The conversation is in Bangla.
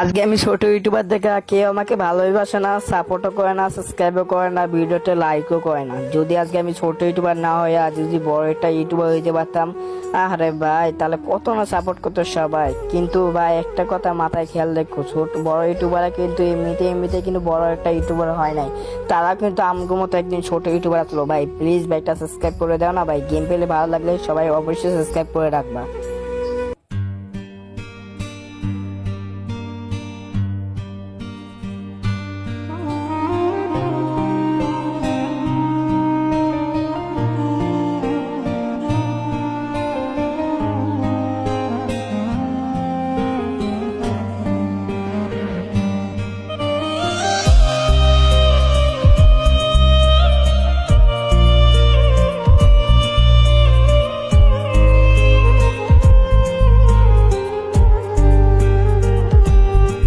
আজকে আমি ছোট ইউটিউবার দেখে কেউ আমাকে ভালোবাসে না, সাপোর্টও করে না, সাবস্ক্রাইবও করে না, ভিডিওতে লাইকও করে না। যদি আজকে আমি ছোট ইউটিউবার না হয়ে আজ যদি বড় একটা ইউটিউবার হইতে পারতাম, আরে ভাই তাহলে কত না সাপোর্ট করতো সবাই। কিন্তু ভাই একটা কথা মাথায় খেয়াল রেখো, ছোট বড় ইউটিউবাররা কিন্তু এমনিতে কিন্তু বড় একটা ইউটিউবার হয় নাই। তারা কিন্তু আমগো মতো একদিন ছোট ইউটিউবার আসলো। ভাই প্লিজ ভাই একটা সাবস্ক্রাইব করে দাও না ভাই। গেম পেলে ভালো লাগলে সবাই অবশ্যই সাবস্ক্রাইব করে রাখবা।